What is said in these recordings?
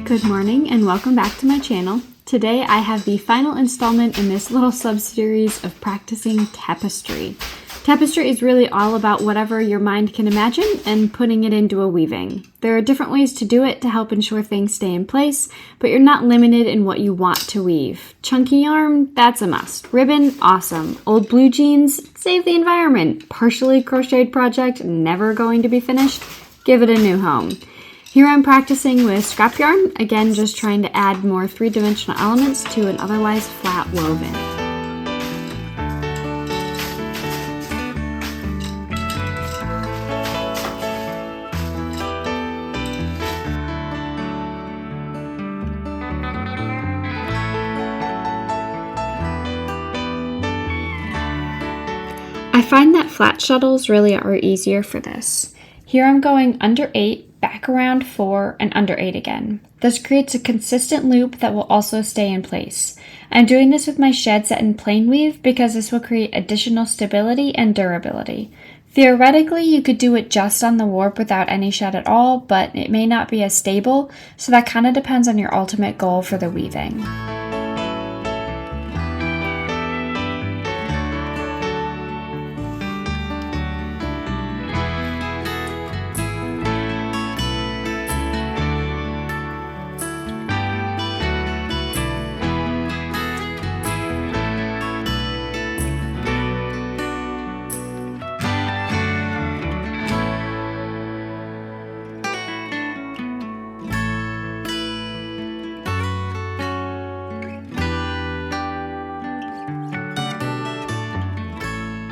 Good morning and welcome back to my channel. Today I have the final installment in this little sub-series of practicing tapestry. Tapestry is really all about whatever your mind can imagine and putting it into a weaving. There are different ways to do it to help ensure things stay in place, but you're not limited in what you want to weave. Chunky yarn, that's a must. Ribbon, awesome. Old blue jeans, save the environment. Partially crocheted project, never going to be finished, give it a new home. Here I'm practicing with scrap yarn, again just trying to add more three-dimensional elements to an otherwise flat woven. I find that flat shuttles really are easier for this. Here I'm going under 8, back around 4, and under 8 again. This creates a consistent loop that will also stay in place. I'm doing this with my shed set in plain weave because this will create additional stability and durability. Theoretically, you could do it just on the warp without any shed at all, but it may not be as stable, so that kind of depends on your ultimate goal for the weaving.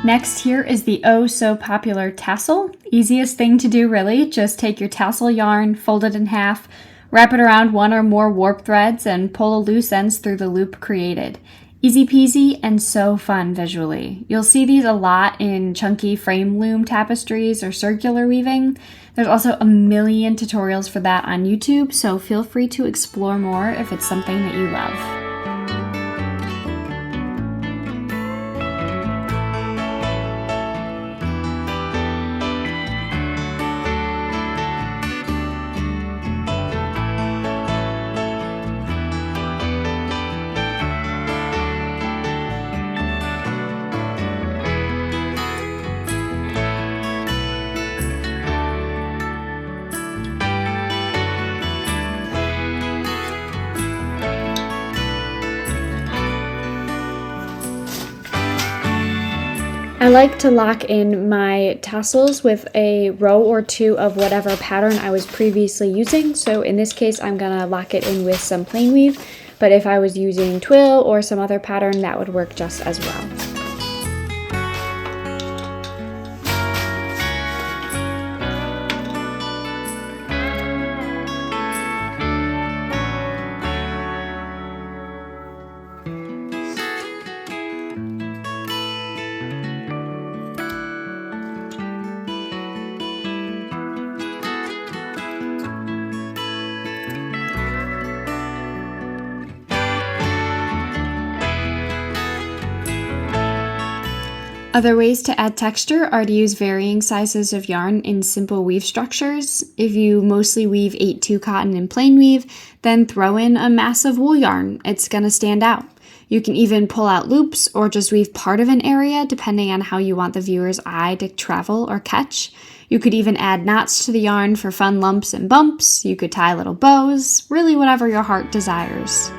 Next here is the oh so popular tassel. Easiest thing to do really, just take your tassel yarn, fold it in half, wrap it around one or more warp threads and pull the loose ends through the loop created. Easy peasy and so fun visually. You'll see these a lot in chunky frame loom tapestries or circular weaving. There's also a million tutorials for that on YouTube, so feel free to explore more if it's something that you love. I like to lock in my tassels with a row or two of whatever pattern I was previously using. So in this case, I'm gonna lock it in with some plain weave, but if I was using twill or some other pattern, that would work just as well. Other ways to add texture are to use varying sizes of yarn in simple weave structures. If you mostly weave 8-2 cotton in plain weave, then throw in a mass of wool yarn. It's going to stand out. You can even pull out loops or just weave part of an area depending on how you want the viewer's eye to travel or catch. You could even add knots to the yarn for fun lumps and bumps. You could tie little bows, really whatever your heart desires.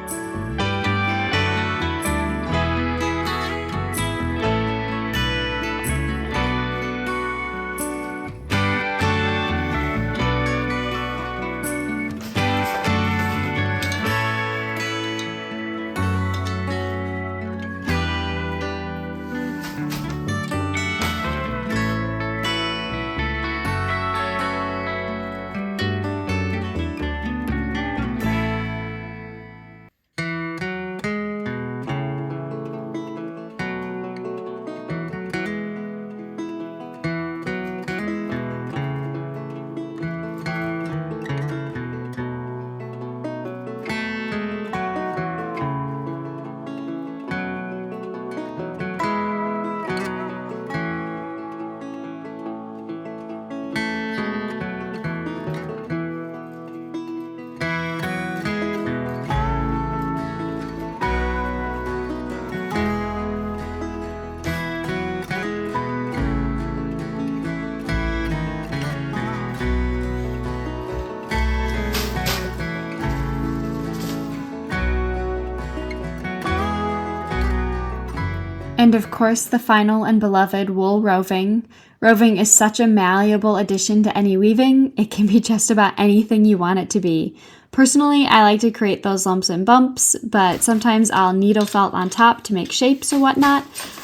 And of course, the final and beloved wool roving. Roving is such a malleable addition to any weaving. It can be just about anything you want it to be. Personally, I like to create those lumps and bumps, but sometimes I'll needle felt on top to make shapes or whatnot.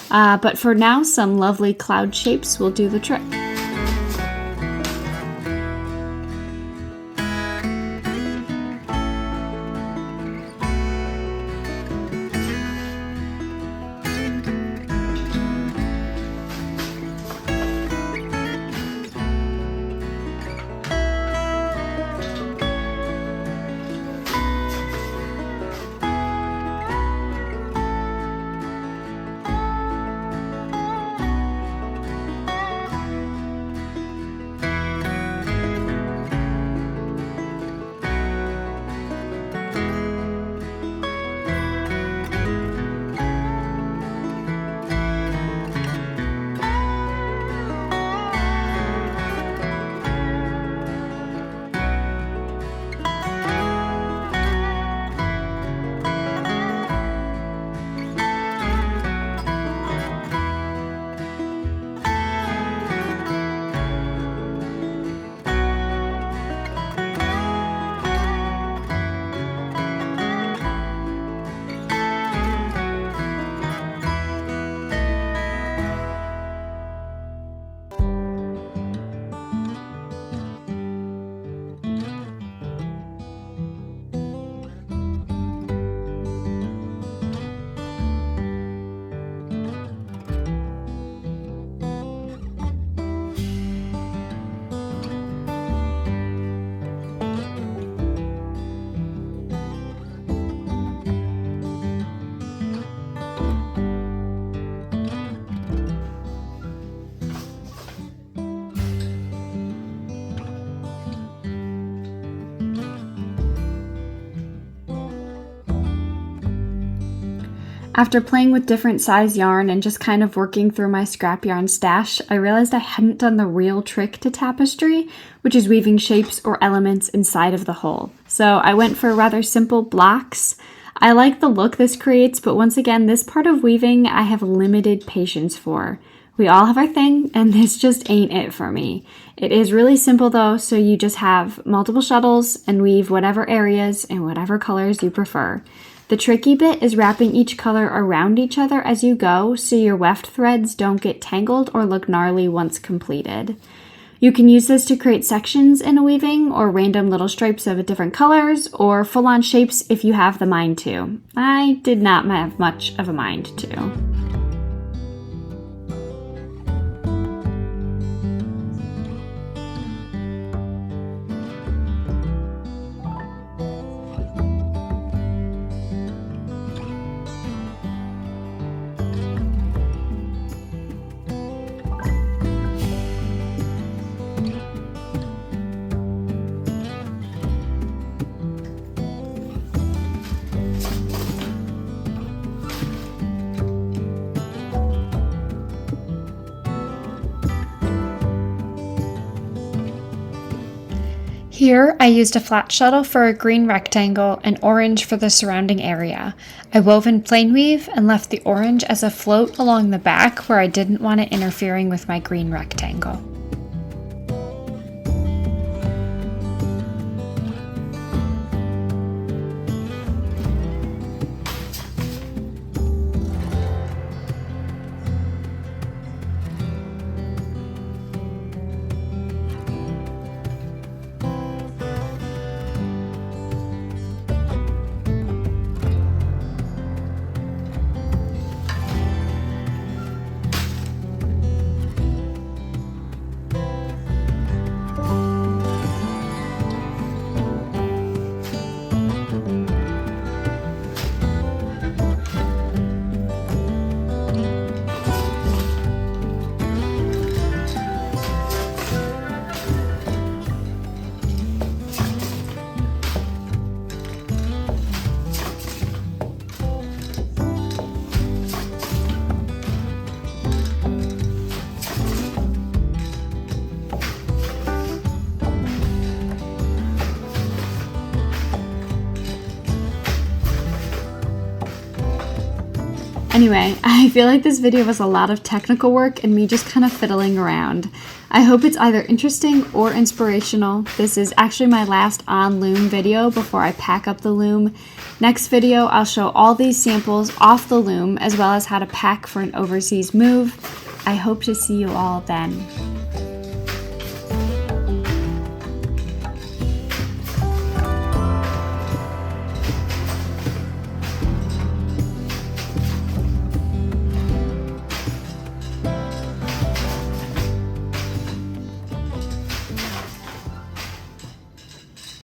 But for now, some lovely cloud shapes will do the trick. After playing with different size yarn and just kind of working through my scrap yarn stash, I realized I hadn't done the real trick to tapestry, which is weaving shapes or elements inside of the whole. So I went for rather simple blocks. I like the look this creates, but once again, this part of weaving I have limited patience for. We all have our thing, and this just ain't it for me. It is really simple though, so you just have multiple shuttles and weave whatever areas and whatever colors you prefer. The tricky bit is wrapping each color around each other as you go so your weft threads don't get tangled or look gnarly once completed. You can use this to create sections in a weaving or random little stripes of different colors or full-on shapes if you have the mind to. I did not have much of a mind to. Here, I used a flat shuttle for a green rectangle and orange for the surrounding area. I wove in plain weave and left the orange as a float along the back where I didn't want it interfering with my green rectangle. Anyway, I feel like this video was a lot of technical work and me just kind of fiddling around. I hope it's either interesting or inspirational. This is actually my last on loom video before I pack up the loom. Next video, I'll show all these samples off the loom as well as how to pack for an overseas move. I hope to see you all then.